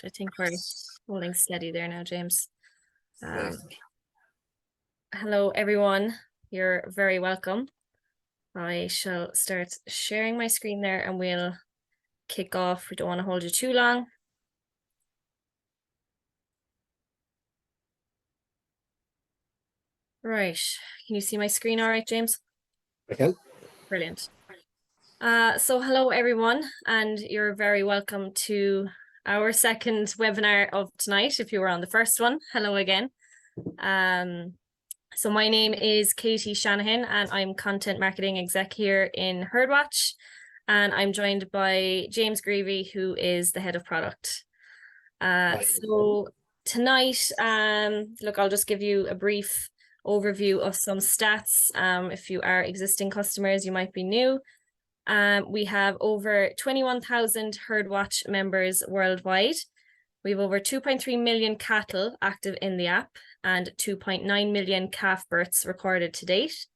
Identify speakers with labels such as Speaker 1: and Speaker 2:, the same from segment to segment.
Speaker 1: I think we're holding steady there now, James. Hello, everyone. You're very welcome. I shall start sharing my screen there and we'll kick off. We don't want to hold you too long. Right. Can you see my screen all right, James?
Speaker 2: I can.
Speaker 1: Brilliant. So hello, everyone, and you're very welcome to our second webinar of tonight. If you were on the first one, hello again. So my name is Katie Shanahan and I'm content marketing exec here in Herdwatch, and I'm joined by James Greavy, who is the head of product. So tonight, look, I'll just give you a brief overview of some stats. If you are existing customers, you might be new. We have over 21,000 Herdwatch members worldwide. We have over 2.3 million cattle active in the app and 2.9 million calf births recorded to date.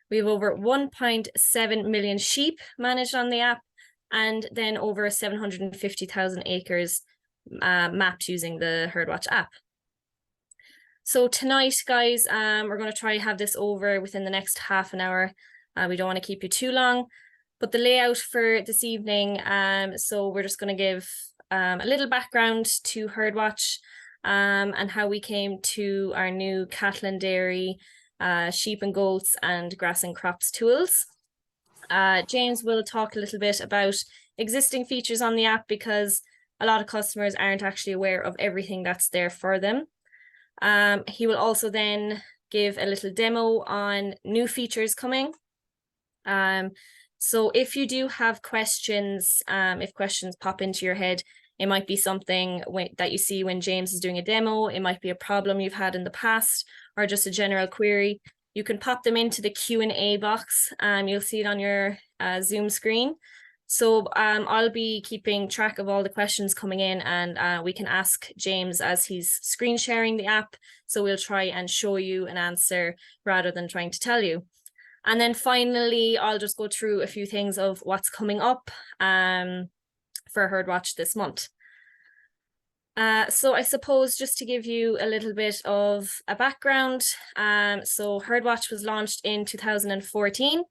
Speaker 1: We have over 1.7 million sheep managed on the app, and then over 750,000 acres mapped using the Herdwatch app. So tonight, guys, we're going to try to have this over within the next half an hour. We don't want to keep you too long. But the layout for this evening, so we're just going to give a little background to Herdwatch and how we came to our new cattle and dairy, sheep and goats, and grass and crops tools. James will talk a little bit about existing features on the app because a lot of customers aren't actually aware of everything that's there for them. He will also then give a little demo on new features coming. So if you do have questions, if questions pop into your head, it might be something that you see when James is doing a demo. It might be a problem you've had in the past or just a general query. You can pop them into the Q&A box. You'll see it on your Zoom screen. So I'll be keeping track of all the questions coming in, and we can ask James as he's screen sharing the app. So we'll try and show you an answer rather than trying to tell you. And then finally, I'll just go through a few things of what's coming up for Herdwatch this month. So I suppose just to give you a little bit of a background, so Herdwatch was launched in 2014.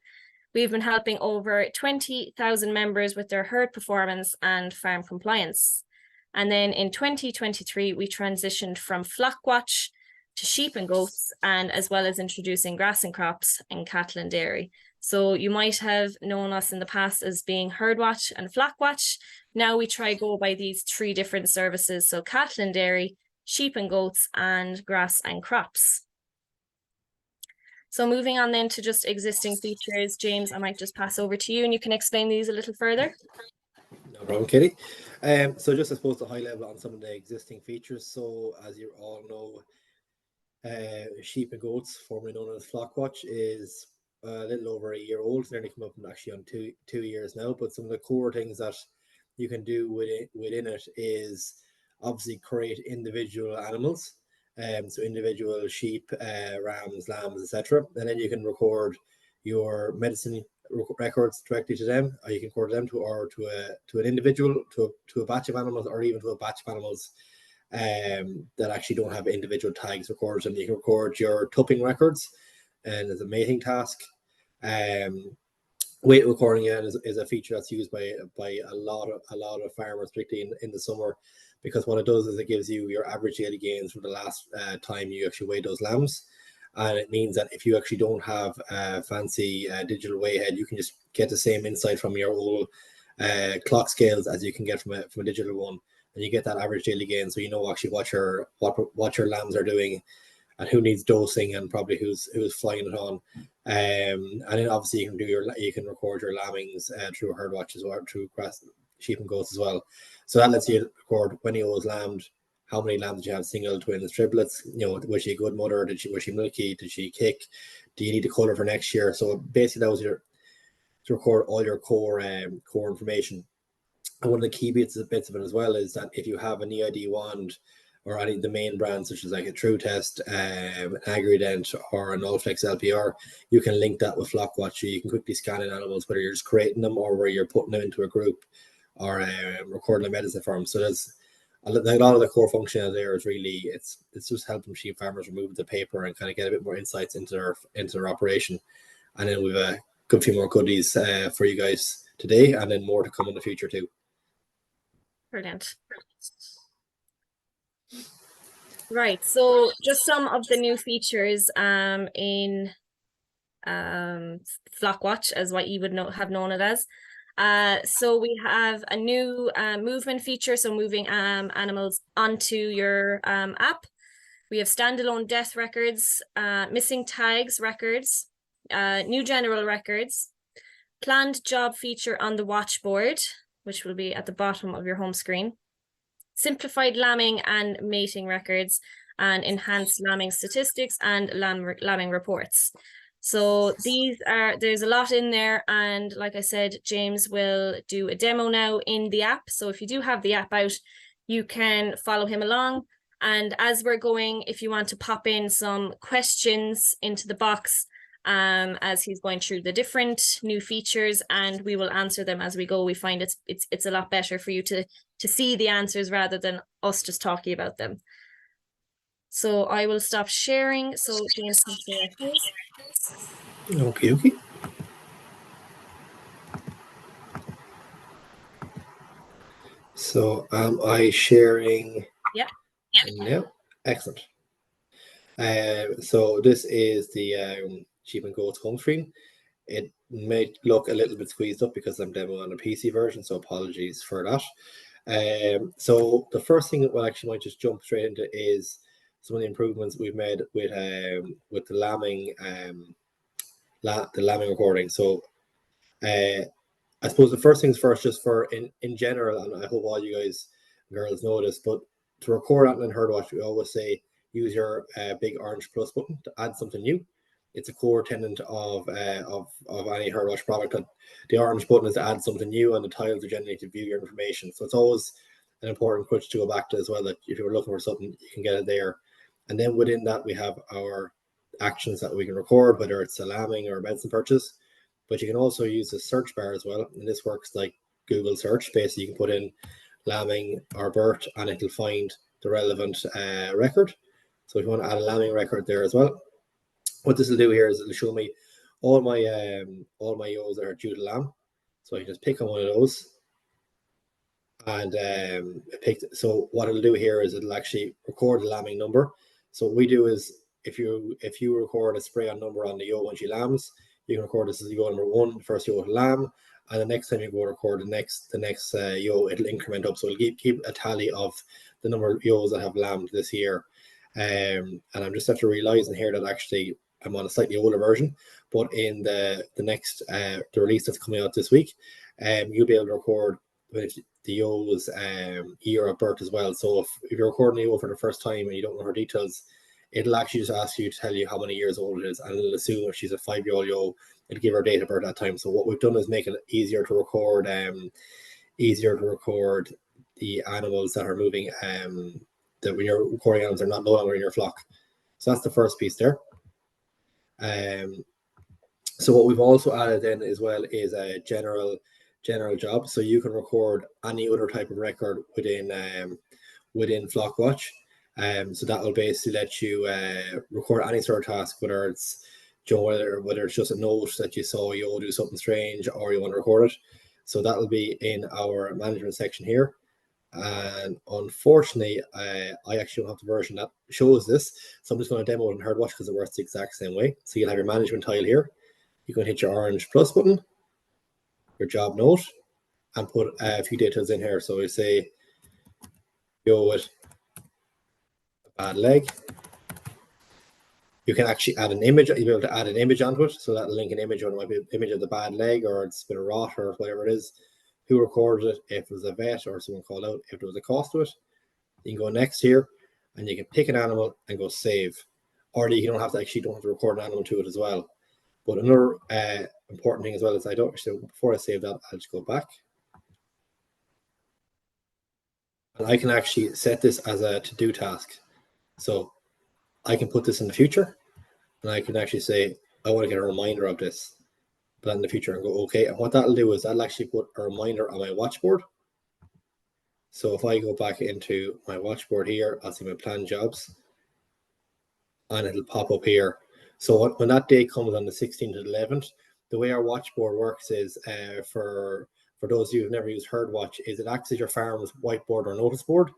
Speaker 1: We've been helping over 20,000 members with their herd performance and farm compliance. And then in 2023, we transitioned from Flockwatch to sheep and goats, and as well as introducing grass and crops and cattle and dairy. So you might have known us in the past as being Herdwatch and Flockwatch. Now we try go by these three different services. So cattle and dairy, sheep and goats, and grass and crops. So moving on then to just existing features, James, I might just pass over to you and you can explain these a little further.
Speaker 2: No problem, Katie. So just I suppose the high level on some of the existing features. So as you all know, sheep and goats, formerly known as Flockwatch, is a little over a year old. It's nearly come up actually on two years now. But some of the core things that you can do within it is obviously create individual animals, so individual sheep, rams, lambs, etc. And then you can record your medicine records directly to them, or you can record them to an individual, to a batch of animals, or even to a batch of animals that actually don't have individual tags recorded, and you can record your tupping records, and as a mating task. Weight recording is a feature that's used by a lot of farmers, particularly in the summer, because what it does is it gives you your average daily gains from the last time you actually weighed those lambs, and it means that if you actually don't have a fancy digital weigh-head, you can just get the same insight from your old clock scales as you can get from a digital one. And you get that average daily gain, so you know actually what your lambs are doing, and who needs dosing, and probably who's flying it on. And then obviously you can record your lambings through Herdwatch as well, through grass, sheep and goats as well. So that lets you record when you was lambed, how many lambs did you have, single, twins, triplets. You know, was she a good mother? Was she milky? Did she kick? Do you need to colour for next year? So basically that was to record all your core information. And one of the key bits of it as well is that if you have an EID wand or any of the main brands, such as like a True Test, an Agrident, or an Allflex LPR, you can link that with Flockwatch. So you can quickly scan in animals, whether you're just creating them or where you're putting them into a group or recording a medicine for them. So there's a lot of the core function there is really it's just helping sheep farmers remove the paper and kind of get a bit more insights into their operation. And then we've a good few more goodies for you guys today, and then more to come in the future too.
Speaker 1: Brilliant. Right, so just some of the new features in Flockwatch, as what you would have known it as. So we have a new movement feature, so moving animals onto your app. We have standalone death records, missing tags records, new general records, planned job feature on the Watchboard, which will be at the bottom of your home screen, simplified lambing and mating records, and enhanced lambing statistics and lambing reports. So there's a lot in there, and like I said, James will do a demo now in the app. So if you do have the app out, you can follow him along. And as we're going, if you want to pop in some questions into the box, as he's going through the different new features, and we will answer them as we go. We find it's a lot better for you to see the answers rather than us just talking about them. So I will stop sharing. So James can share his.
Speaker 2: Okay. So am I sharing?
Speaker 1: Yeah.
Speaker 2: Yeah. Excellent. So this is the sheep and goats home screen. It may look a little bit squeezed up because I'm demoing on a PC version, so apologies for that. So the first thing that we actually might just jump straight into is some of the improvements we've made with the lambing recording. So I suppose the first things first, just for in general, and I hope all you guys girls know this, but to record on Herdwatch, we always say use your big orange plus button to add something new. It's a core tenet of any Herdwatch product that the orange button is to add something new, and the tiles are generally to view your information. So it's always an important switch to go back to as well, that if you're looking for something, you can get it there. And then within that, we have our actions that we can record, whether it's a lambing or a medicine purchase. But you can also use the search bar as well. And this works like Google search. Basically, you can put in lambing or birth and it'll find the relevant record. So if you want to add a lambing record there as well, what this will do here is it'll show me all my ewes that are due to lamb. So I can just pick on one of those and so what it'll do here is it'll actually record the lambing number. So what we do is if you record a spray on number on the ewe when she lambs, you can record this as ewe number 1, the first ewe to lamb, and the next time you go to record the next ewe, it'll increment up. So it'll keep a tally of the number of ewes that have lambed this year. And I'm just after realizing here that actually I'm on a slightly older version, but in the next the release that's coming out this week, you'll be able to record with the ewe's year of birth as well. So if you're recording a ewe for the first time and you don't know her details, it'll actually just ask you to tell you how many years old it is, and it'll assume if she's a 5-year-old ewe, it'll give her date of birth at that time. So what we've done is make it easier to record the animals that are moving, that when you're recording animals, they're no longer in your flock. So that's the first piece there. So what we've also added then as well is a general job. So you can record any other type of record within Flockwatch. So that will basically let you record any sort of task, whether it's whether it's just a note that you saw you'll do something strange or you want to record it. So that will be in our management section here. And unfortunately, I actually don't have the version that shows this. So I'm just going to demo it in Herdwatch because it works the exact same way. So you'll have your management tile here. You can hit your orange plus button, your job note, and put a few details in here. So we say, go with a bad leg. You can actually add an image. You'll be able to add an image onto it. So that'll link an image, or it might be an image of the bad leg, or it's been a rot, or whatever it is. Who recorded it, if it was a vet or someone called out, if there was a cost to it. You can go next here and you can pick an animal and go save. Or you don't have to record an animal to it as well. But another important thing as well is before I save that, I'll just go back. And I can actually set this as a to-do task. So I can put this in the future and I can actually say, I want to get a reminder of this. But in the future and go, okay. And what that'll do is that'll actually put a reminder on my watchboard. So if I go back into my watchboard here, I'll see my planned jobs and it'll pop up here. So when that day comes on the 16th and 11th, the way our watchboard works is for those of you who've never used Herdwatch, is it acts as your farm's whiteboard or notice board.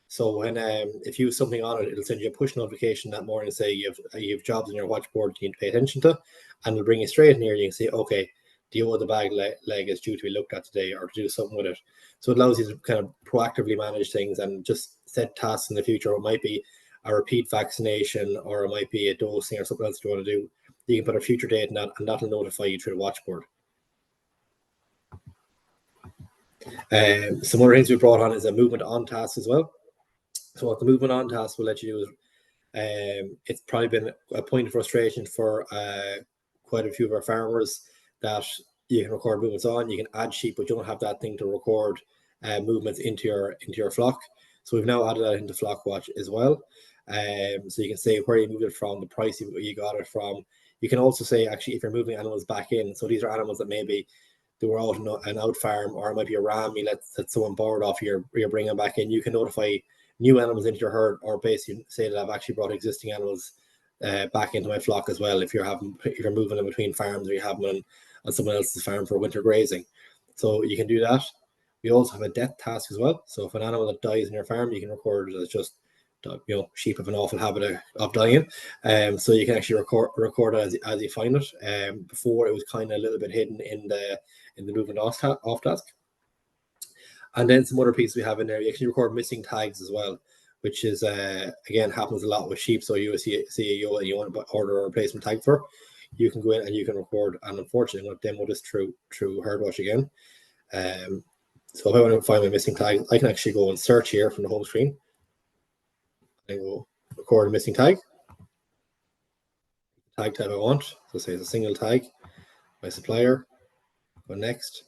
Speaker 2: So when if you have something on it, it'll send you a push notification that morning, say you have jobs in your watchboard you need to pay attention to, and it'll bring you straight in here. You can say, okay, deal with the bag leg is due to be looked at today, or to do something with it. So it allows you to kind of proactively manage things and just set tasks in the future. It might be a repeat vaccination, or it might be a dosing or something else you want to do. You can put a future date in that, and that'll notify you through the watchboard. Some other things we brought on is a movement on task as well. So what the movement on task will let you do is, it's probably been a point of frustration for quite a few of our farmers that you can record movements on, you can add sheep, but you don't have that thing to record movements into your flock. So we've now added that into Flockwatch as well. So you can say where you moved it from, the price you got it from. You can also say actually if you're moving animals back in. So these are animals that maybe they were out an out farm, or it might be a ram you let someone borrowed off you're bringing back in. You can notify new animals into your herd, or basically say that I've actually brought existing animals back into my flock as well. If you're moving in between farms, or you have them on someone else's farm for winter grazing, so you can do that. We also have a death task as well. So if an animal that dies in your farm, you can record it as just, sheep have an awful habit of dying. So you can actually record it as you find it. Before it was kind of a little bit hidden in the movement off task. And then some other pieces we have in there, you actually record missing tags as well, which is again happens a lot with sheep. So you see a ewe and you want to order a replacement tag for, you can go in and you can record. And unfortunately, I'm going to demo this through Herdwatch again. So if I want to find my missing tag, I can actually go and search here from the home screen. I go record a missing tag. Tag type I want. So say it's a single tag. My supplier. Go next.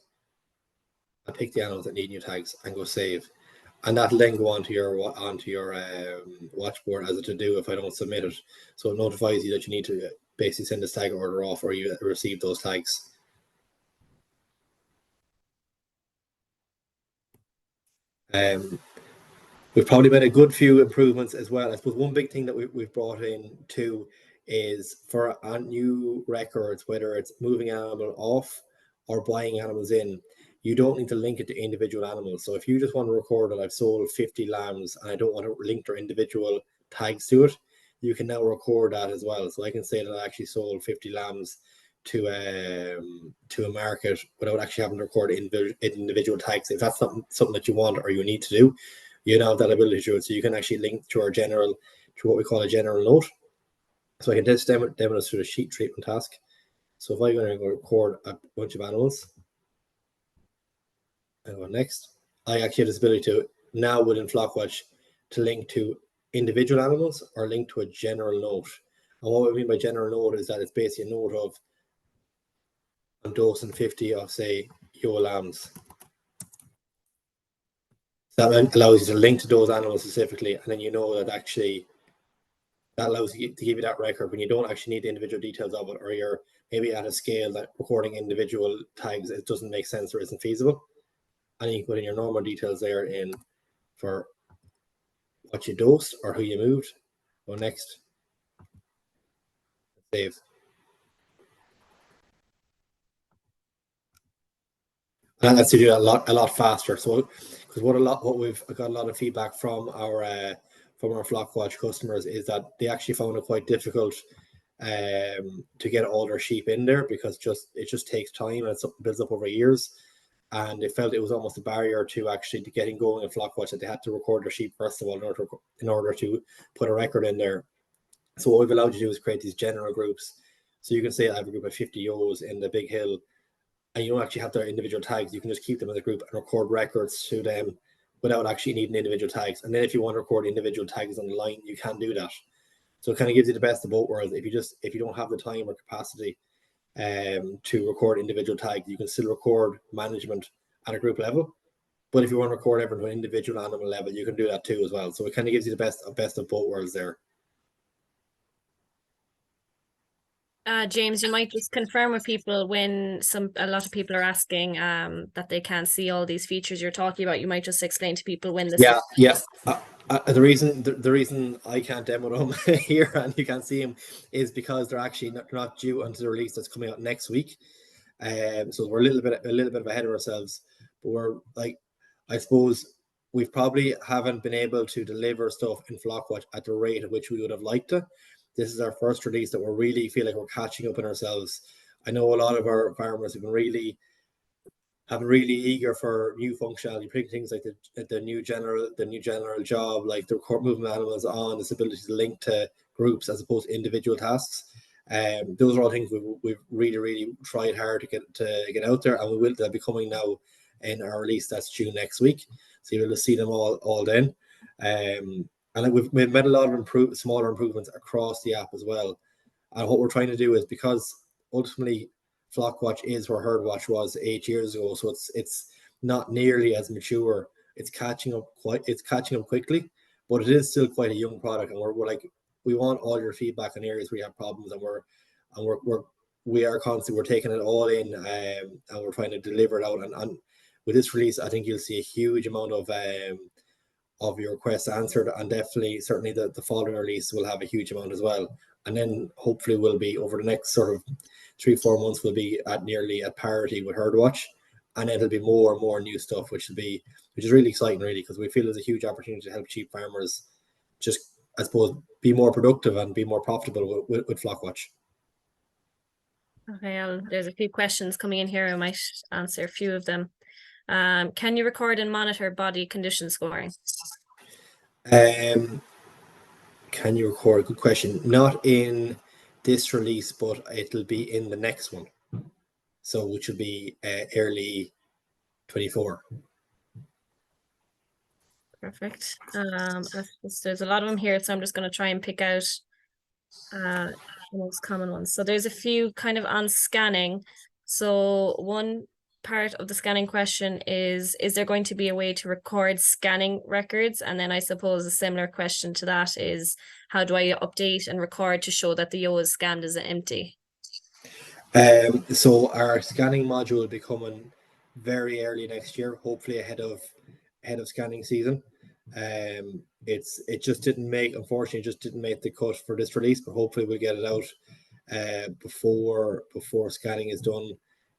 Speaker 2: I pick the animals that need new tags and go save. And that'll then go onto your watchboard as a to-do if I don't submit it. So it notifies you that you need to basically send this tag order off, or you receive those tags. We've probably made a good few improvements as well. I suppose one big thing that we've brought in too is for new records, whether it's moving an animal off or buying animals in, you don't need to link it to individual animals. So if you just want to record that I've sold 50 lambs and I don't want to link their individual tags to it, you can now record that as well. So I can say that I actually sold 50 lambs to a market without actually having to record individual tags. If that's something that you want or you need to do, you now have that ability to do it. So you can actually link to what we call a general note. So I can just demo this through the sheet treatment task. So if I go and go record a bunch of animals and go next, I actually have this ability to now within Flockwatch to link to individual animals or link to a general note. And what we mean by general note is that it's basically a note of I'm dosing 50 of, say, ewe lambs. So that allows you to link to those animals specifically, and then you know that actually that allows you to give you that record when you don't actually need the individual details of it, or you're maybe at a scale that recording individual tags, it doesn't make sense or isn't feasible. And you can put in your normal details there in for what you dosed or who you moved. Go next. Save. And that's to do that a lot faster. So because what we've got a lot of feedback from our Flockwatch customers is that they actually found it quite difficult to get all their sheep in there, because it just takes time and it builds up over years. And they felt it was almost a barrier to actually getting going in Flockwatch, that they had to record their sheep first of all in order to put a record in there. So what we've allowed you to do is create these general groups. So you can say I have a group of 50 ewes in the big hill, and you don't actually have their individual tags. You can just keep them as a group and record records to them without actually needing individual tags. And then if you want to record individual tags on the line, you can do that. So it kind of gives you the best of both worlds. If you don't have the time or capacity to record individual tags, you can still record management at a group level. But if you want to record everyone to an individual animal level, you can do that too as well. So it kind of gives you the best of both worlds there.
Speaker 1: James, you might just confirm with people when a lot of people are asking that they can't see all these features you're talking about. You might just explain to people when this.
Speaker 2: Yeah. The reason I can't demo them here and you can't see them is because they're actually not due until the release that's coming out next week. So we're a little bit ahead of ourselves, but we're like, I suppose we've probably haven't been able to deliver stuff in Flockwatch at the rate at which we would have liked to. This is our first release that we really feel like we're catching up on ourselves. I know a lot of our farmers have been really eager for new functionality, putting things like the new general job, like the movement animals on, this ability to link to groups as opposed to individual tasks. Those are all things we've really tried hard to get out there, and they'll be coming now in our release that's due next week. So you'll see them all then. And we've made a lot of smaller improvements across the app as well. And what we're trying to do is, because ultimately Flockwatch is where Herdwatch was 8 years ago, so it's not nearly as mature. It's catching up quickly, but it is still quite a young product, and we're like, we want all your feedback on areas where you have problems, and we are constantly, we're taking it all in, and we're trying to deliver it out. And with this release, I think you'll see a huge amount of your requests answered, and certainly the following release will have a huge amount as well. And then hopefully we'll be, over the next sort of 3-4 months, we'll be nearly at parity with Herdwatch, and it'll be more and more new stuff, which is really exciting, really, because we feel there's a huge opportunity to help sheep farmers just, I suppose, be more productive and be more profitable with Flockwatch.
Speaker 1: Okay, there's a few questions coming in here. I might answer a few of them. Can you record and monitor body condition scoring?
Speaker 2: Can you record? Good question. Not in this release, but it'll be in the next one. So which will be early 24.
Speaker 1: Perfect. There's a lot of them here, so I'm just going to try and pick out the most common ones. So there's a few kind of on scanning. So one part of the scanning question is there going to be a way to record scanning records? And then I suppose a similar question to that is, how do I update and record to show that the yo is scanned as empty?
Speaker 2: So our scanning module will be coming very early next year, hopefully ahead of scanning season. It just didn't make, unfortunately, the cut for this release, but hopefully we'll get it out before scanning is done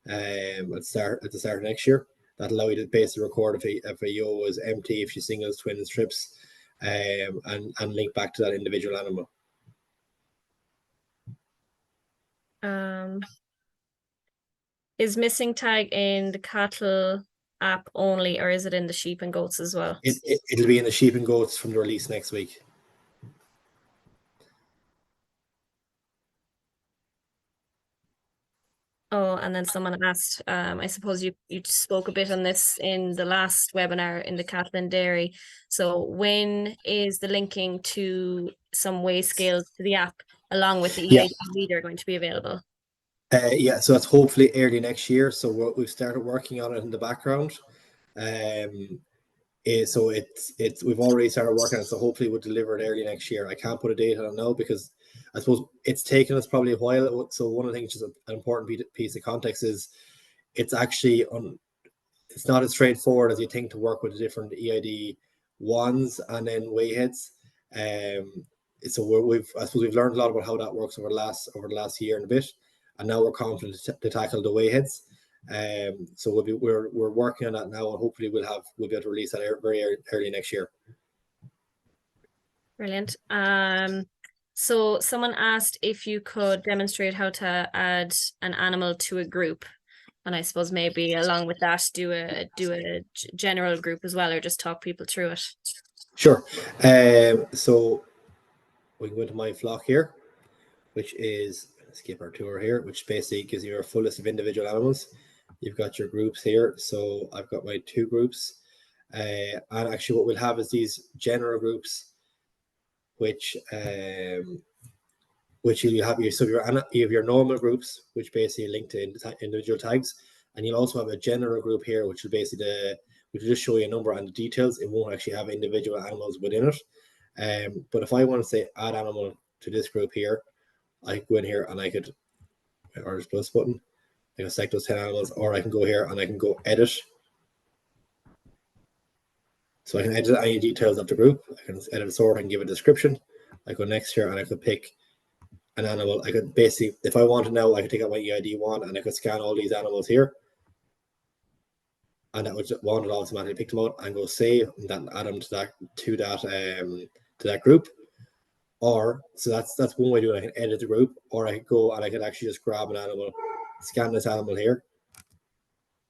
Speaker 2: at the start of next year. That'll allow you to basically record if a yo is empty, if she's singles, twins, trips, and link back to that individual animal.
Speaker 1: Is missing tag in the cattle app only, or is it in the sheep and goats as well?
Speaker 2: It'll be in the sheep and goats from the release next week.
Speaker 1: Oh, and then someone asked, I suppose you spoke a bit on this in the last webinar in the cattle and dairy. So when is the linking to some weigh scales to the app along with the EID reader going to be available?
Speaker 2: So that's hopefully early next year. So we've started working on it in the background. So we've already started working on it. So hopefully we'll deliver it early next year. I can't put a date on it now because I suppose it's taken us probably a while. So one of the things, just an important piece of context, is it's actually it's not as straightforward as you think to work with the different EID ones and then weighheads. So I suppose we've learned a lot about how that works over the last year and a bit, and now we're confident to tackle the weighheads. So we're working on that now, and hopefully we'll be able to release that very early next year.
Speaker 1: Brilliant. So someone asked if you could demonstrate how to add an animal to a group, and I suppose maybe along with that do a general group as well, or just talk people through it.
Speaker 2: Sure. So we can go into my flock here, which is, skip our tour here, which basically gives you your full list of individual animals. You've got your groups here. So I've got my 2 groups. And actually what we'll have is these general groups, which you have your normal groups, which basically link to individual tags. And you'll also have a general group here, which will basically which will just show you a number and the details. It won't actually have individual animals within it. But if I want to say add animal to this group here, I could go in here and I could my orange plus button. I can select those 10 animals, or I can go here and I can go edit. So I can edit any details of the group. I can edit sort, I can give a description. I go next here and I could pick an animal. I could basically, if I want to know, I could take out my EID one and I could scan all these animals here. And that would automatically pick them out and go save and then add them to that group. Or so that's one way to do it. I can edit the group, or I could go and I could actually just grab an animal, scan this animal here,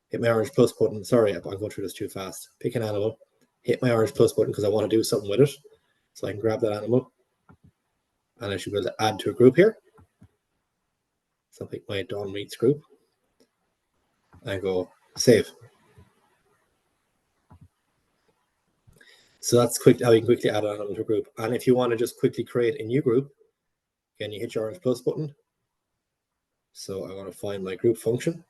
Speaker 2: hit my orange plus button. Sorry, I'm going through this too fast. Pick an animal, hit my orange plus button because I want to do something with it. So I can grab that animal and I should be able to add to a group here. So I'll pick my Dawn Meats group and go save. So that's how you can quickly add an animal to a group. And if you want to just quickly create a new group, again, you hit your orange plus button. So I want to find my group function.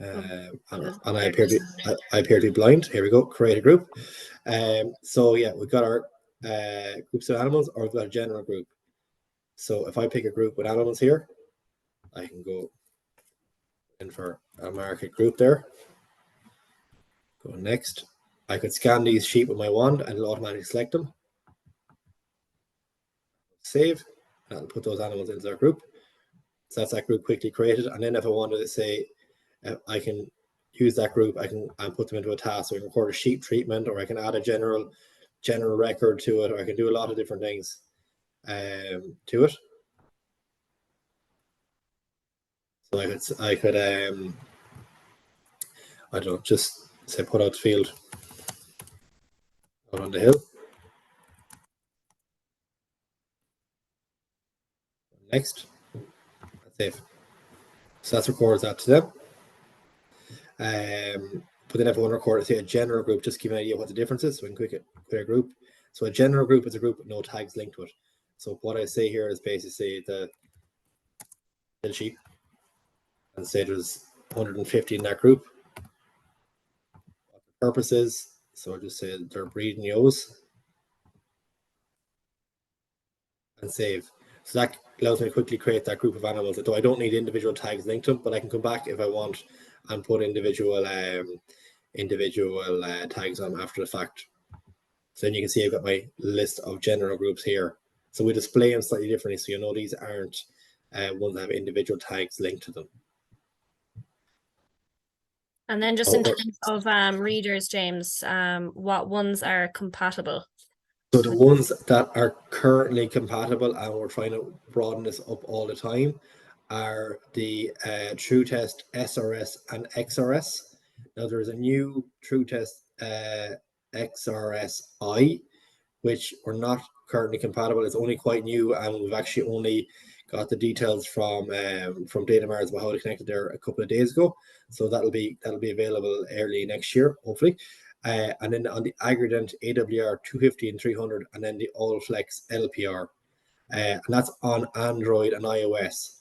Speaker 2: And I appear to be blind. Here we go, create a group. So yeah, we've got our groups of animals, or we've got a general group. So if I pick a group with animals here, I can go in for a market group there. Go next. I could scan these sheep with my wand and it'll automatically select them. Save, and I'll put those animals into their group. So that's that group quickly created. And then if I wanted to say, I can use that group, I can put them into a task. So I can record a sheep treatment, or I can add a general record to it, or I can do a lot of different things to it. So I could I don't know, just say put out the field out on the hill. Next, save. So that records that to them. But then if I want to record, say, a general group, just give me an idea what the difference is. So we can create a group. So a general group is a group with no tags linked to it. So what I say here is basically say the hill sheep, and say there's 150 in that group. What the purpose is, so I'll just say they're breeding ewes, and save. So that allows me to quickly create that group of animals. Though I don't need individual tags linked to them, but I can come back if I want and put individual tags on after the fact. So then you can see I've got my list of general groups here. So we display them slightly differently, so you know these aren't ones that have individual tags linked to them.
Speaker 1: And then just in terms of readers, James, what ones are compatible?
Speaker 2: So the ones that are currently compatible, and we're trying to broaden this up all the time, are the True Test SRS and XRS. Now there's a new True Test XRSI, which are not currently compatible. It's only quite new, and we've actually only got the details from Datamars about how to connect it there a couple of days ago. So that'll be available early next year, hopefully. And then on the aggregate AWR 250 and 300, and then the All Flex LPR, and that's on Android and iOS.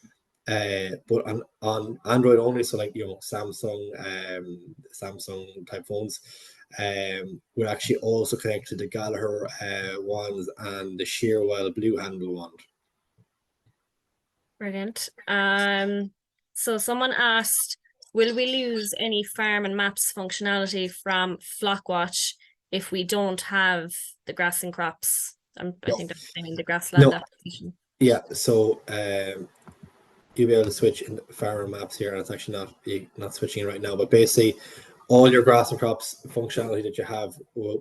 Speaker 2: But on Android only, so like Samsung type phones. We're actually also connected to the Gallagher wands and the Shearwell Blue Handle wand.
Speaker 1: Brilliant. So someone asked, will we lose any farm and maps functionality from Flockwatch if we don't have the grass and crops? I think that's the grassland application.
Speaker 2: Yeah, so you'll be able to switch in farm and maps here, and it's actually not switching right now, but basically all your grass and crops functionality that you have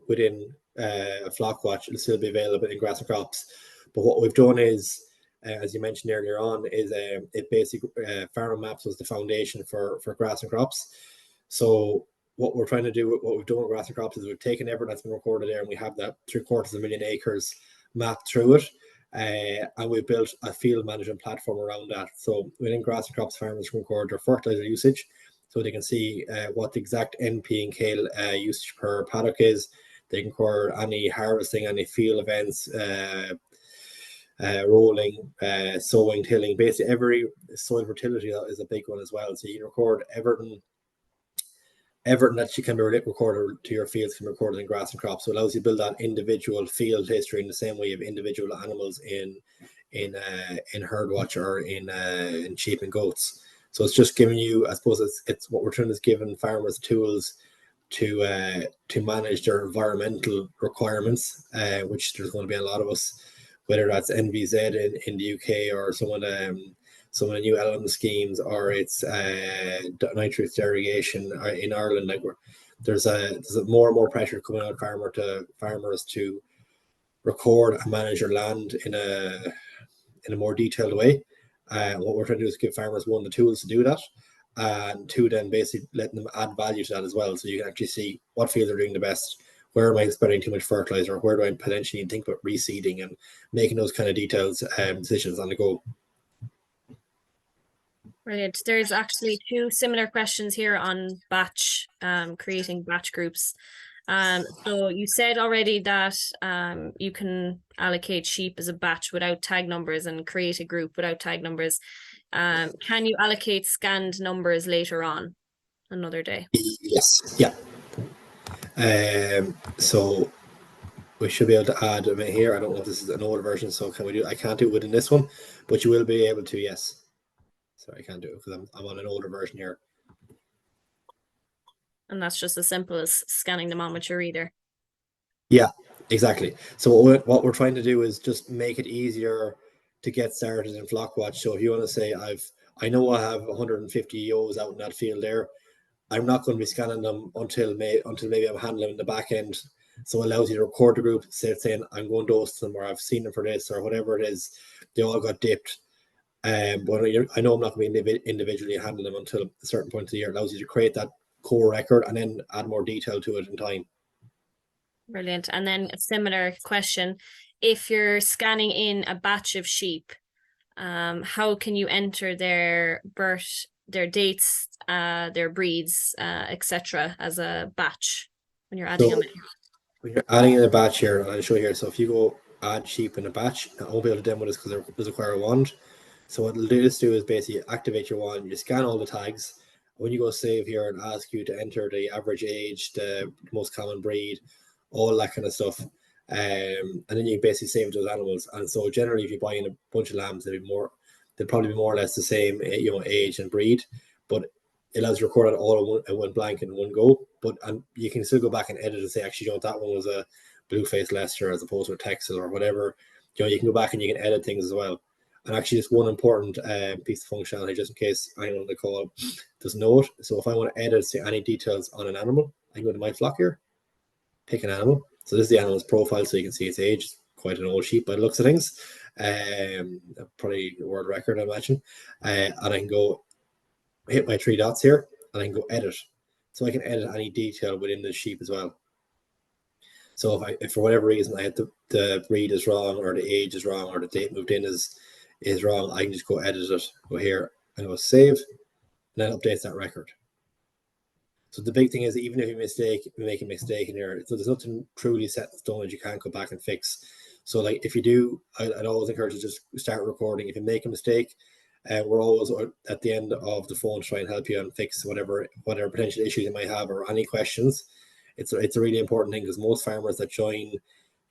Speaker 2: within Flockwatch will still be available in grass and crops. But what we've done is, as you mentioned earlier on, is it basically farm and maps was the foundation for grass and crops. So what we're trying to do, what we've done with grass and crops, is we've taken everything that's been recorded there, and we have that 750,000 acres mapped through it. And we've built a field management platform around that. So within grass and crops, farmers can record their fertilizer usage, so they can see what the exact NP and kale usage per paddock is. They can record any harvesting, any field events, rolling, sowing, tilling. Basically, every soil fertility is a big one as well. So you can record everything that you can be recorded to your fields can be recorded in grass and crops. So it allows you to build that individual field history in the same way you have individual animals in in Herdwatch or in sheep and goats. So it's just giving you, I suppose it's what we're trying is giving farmers tools to manage their environmental requirements, which there's going to be a lot of us, whether that's NVZ in the UK or some of the new element schemes, or it's nitrate irrigation in Ireland. Like there's a more and more pressure coming on farmers to record and manage your land in a more detailed way. What we're trying to do is give farmers, one, the tools to do that, and two, then basically letting them add value to that as well. So you can actually see what fields are doing the best, where am I spreading too much fertilizer, where do I potentially think about reseeding, and making those kind of detailed decisions on the go.
Speaker 1: Brilliant. There's actually two similar questions here on batch, creating batch groups. So you said already that you can allocate sheep as a batch without tag numbers and create a group without tag numbers. Can you allocate scanned numbers later on another day?
Speaker 2: Yes. Yeah. So we should be able to add them in here. I don't know if this is an older version, so can we do? I can't do it within this one, but you will be able to. Yes. Sorry, I can't do it because I'm on an older version here.
Speaker 1: And that's just as simple as scanning them on with your reader.
Speaker 2: Yeah, exactly. So what we're trying to do is just make it easier to get started in Flockwatch. So if you want to say I know I have 150 EOs out in that field there, I'm not going to be scanning them until maybe I'm handling them in the back end. So it allows you to record the group, saying I'm going to dose them, or I've seen them for this, or whatever it is. They all got dipped. But I know I'm not going to be individually handling them until a certain point of the year. It allows you to create that core record and then add more detail to it in time.
Speaker 1: Brilliant. And then a similar question, if you're scanning in a batch of sheep, how can you enter their birth, their dates, their breeds, etc. as a batch when you're adding them in?
Speaker 2: When you're adding in a batch here, and I'll show you here. So if you go add sheep in a batch, I won't be able to demo this because it does require a wand. So what it'll do is basically activate your wand. You scan all the tags. When you go save here and ask you to enter the average age, the most common breed, all that kind of stuff. And then you basically save those animals. And so generally, if you buy in a bunch of lambs, they'll probably be more or less the same, age and breed. But it allows you to record it all in one blanket in one go. But you can still go back and edit and say, actually, that one was a blue-faced Leicester as opposed to a Texel or whatever. You can go back and you can edit things as well. And actually, just one important piece of functionality, just in case anyone on the call doesn't know it. So if I want to edit, say, any details on an animal, I can go to my flock here, pick an animal. So this is the animal's profile, so you can see its age. It's quite an old sheep by the looks of things. Probably a world record, I imagine. And I can go hit my three dots here, and I can go edit. So I can edit any detail within the sheep as well. So if for whatever reason I had the breed is wrong, or the age is wrong, or the date moved in is wrong, I can just go edit it, go here, and go save, and then it updates that record. So the big thing is, even if you make a mistake in here, so there's nothing truly set in stone that you can't go back and fix. So like if you do, I'd always encourage you to just start recording. If you make a mistake, we're always at the end of the phone to try and help you and fix whatever potential issues you might have or any questions. It's a really important thing, because most farmers that join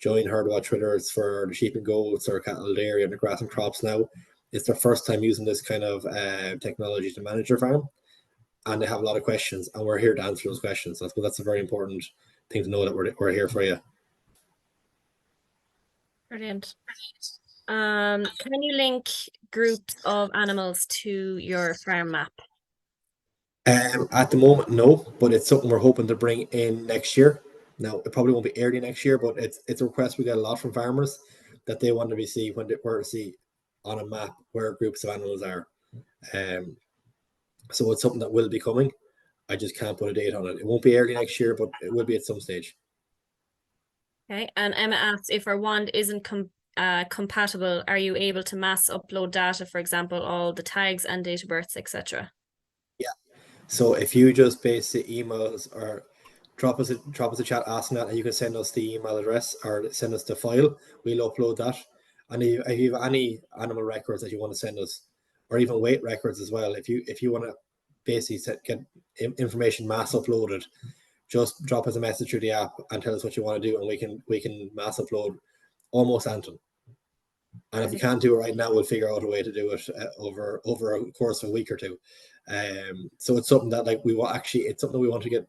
Speaker 2: Herdwatch, whether it's for the sheep and goats or cattle, dairy, and the grass and crops now, it's their first time using this kind of technology to manage their farm, and they have a lot of questions, and we're here to answer those questions. So that's a very important thing to know, that we're here for you.
Speaker 1: Brilliant. Can you link groups of animals to your farm map?
Speaker 2: At the moment, no, but it's something we're hoping to bring in next year. Now, it probably won't be early next year, but it's a request we get a lot from farmers, that they want to see on a map where groups of animals are. So it's something that will be coming. I just can't put a date on it. It won't be early next year, but it will be at some stage.
Speaker 1: Okay, and Emma asks, if our wand isn't compatible, are you able to mass upload data, for example, all the tags and date of births, etc.?
Speaker 2: Yeah. So if you just basically email us or drop us a chat asking that, and you can send us the email address or send us the file, we'll upload that. And if you have any animal records that you want to send us, or even weight records as well, if you want to basically get information mass uploaded, just drop us a message through the app and tell us what you want to do, and we can mass upload almost anything. And if you can't do it right now, we'll figure out a way to do it over a course of a week or two. So it's something that like we want actually, it's something we want to get.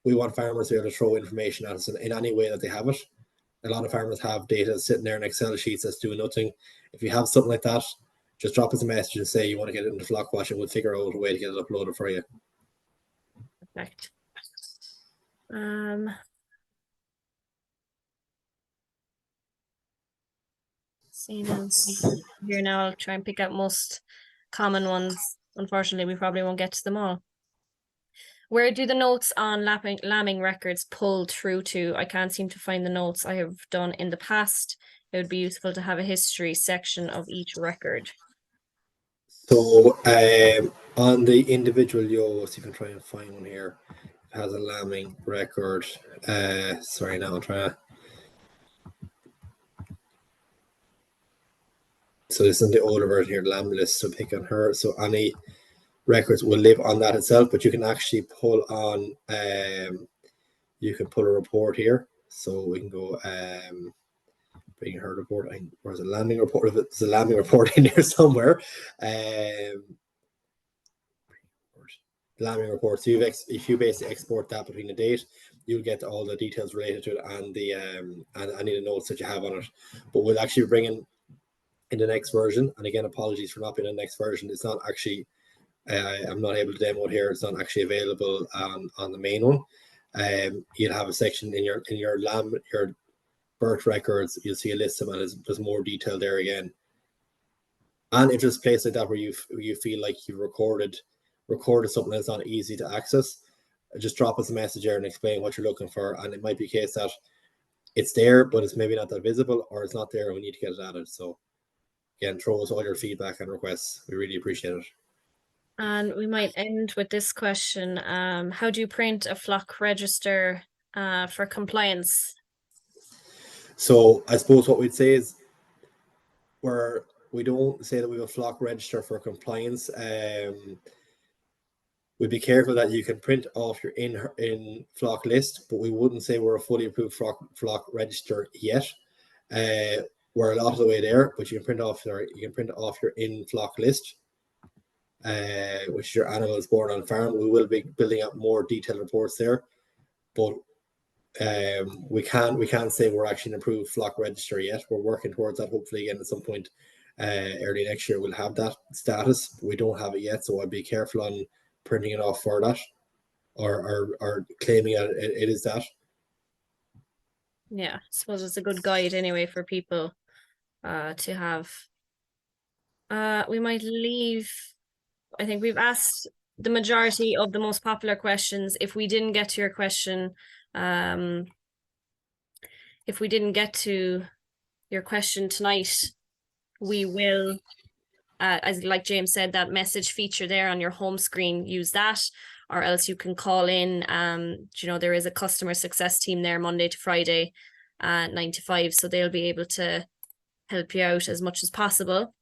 Speaker 2: We want farmers to be able to throw information at us in any way that they have it. A lot of farmers have data sitting there in Excel sheets that's doing nothing. If you have something like that, just drop us a message and say you want to get it into Flockwatch, and we'll figure out a way to get it uploaded for you.
Speaker 1: Perfect. Here now, I'll try and pick out most common ones. Unfortunately, we probably won't get to them all. Where do the notes on lambing records pull through to? I can't seem to find the notes I have done in the past. It would be useful to have a history section of each record.
Speaker 2: So on the individual yoke, see if I can try and find one here. It has a lambing record. Sorry, now I'm trying to. So this is the older version here, lamb list. So pick on her. So any records will live on that itself, but you can actually pull on. You can pull a report here. So we can go. Bring her report. Where's a lambing report? There's a lambing report in here somewhere. Lambing report. So if you basically export that between the date, you'll get all the details related to it and the and any of the notes that you have on it. But we'll actually bring in the next version. And again, apologies for not being in the next version. It's not actually. I'm not able to demo it here. It's not actually available on the main one. You'll have a section in your birth records. You'll see a list of them, and there's more detail there again. And if there's a place like that where you feel like you recorded something that's not easy to access, just drop us a message there and explain what you're looking for. And it might be a case that it's there, but it's maybe not that visible, or it's not there and we need to get it added. So again, throw us all your feedback and requests. We really appreciate it.
Speaker 1: And we might end with this question. How do you print a flock register for compliance?
Speaker 2: So I suppose what we'd say is we don't say that we have a flock register for compliance. We'd be careful that you can print off your in flock list, but we wouldn't say we're a fully approved flock register yet. We're a lot of the way there, but you can print off your in flock list, which is your animals born on farm. We will be building up more detailed reports there, but we can't say we're actually an approved flock register yet. We're working towards that. Hopefully, again at some point early next year, we'll have that status. But we don't have it yet, so I'd be careful on printing it off for that, or claiming it is that.
Speaker 1: Yeah, I suppose it's a good guide anyway for people to have. We might leave. I think we've asked the majority of the most popular questions. If we didn't get to your question, if we didn't get to your question tonight, we will, as like James said, that message feature there on your home screen, use that, or else you can call in. There is a customer success team there Monday to Friday, 9 to 5, so they'll be able to help you out as much as possible.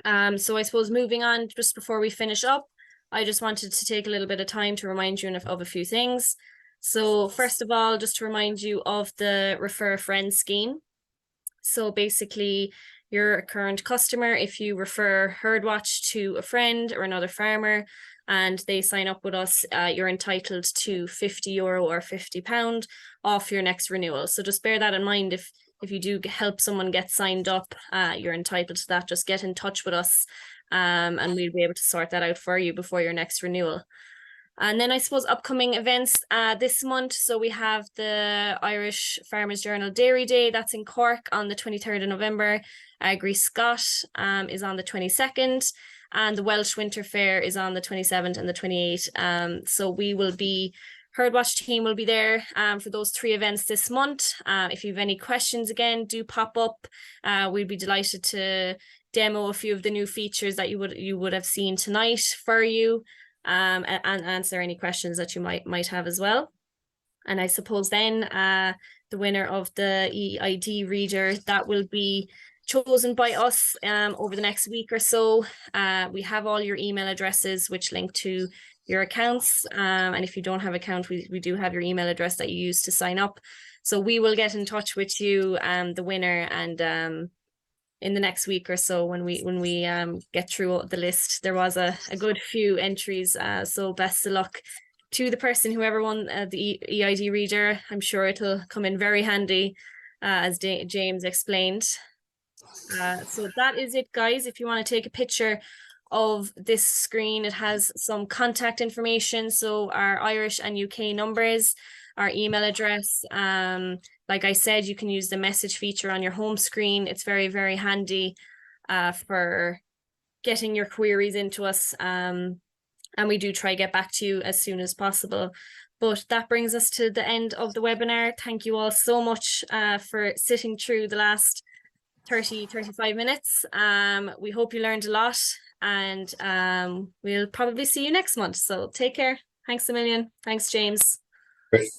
Speaker 1: So I suppose moving on, just before we finish up, I just wanted to take a little bit of time to remind you of a few things. So first of all, just to remind you of the Refer a Friend scheme. So basically, you're a current customer. If you refer Herdwatch to a friend or another farmer and they sign up with us, you're entitled to €50 or £50 off your next renewal. So just bear that in mind. If you do help someone get signed up, you're entitled to that. Just get in touch with us and we'll be able to sort that out for you before your next renewal. And then I suppose upcoming events this month. So we have the Irish Farmers Journal Dairy Day. That's in Cork on the 23rd of November. Agri Scott is on the 22nd. And the Welsh Winter Fair is on the 27th and the 28th. So Herdwatch team will be there for those 3 events this month. If you have any questions, again, do pop up. We'd be delighted to demo a few of the new features that you would have seen tonight for you. And answer any questions that you might have as well. And I suppose then the winner of the EID reader, that will be chosen by us over the next week or so. We have all your email addresses which link to your accounts, and if you don't have an account, we do have your email address that you use to sign up. So we will get in touch with you, the winner, and in the next week or so when we get through the list. There was a good few entries, so best of luck to the person, whoever won the EID reader. I'm sure it'll come in very handy, as James explained. So that is it, guys. If you want to take a picture of this screen, it has some contact information, so our Irish and UK numbers, our email address. Like I said, you can use the message feature on your home screen. It's very, very handy for getting your queries into us. And we do try to get back to you as soon as possible. But that brings us to the end of the webinar. Thank you all so much for sitting through the last 35 minutes. We hope you learned a lot, and we'll probably see you next month. So take care. Thanks a million. Thanks, James.
Speaker 2: Great.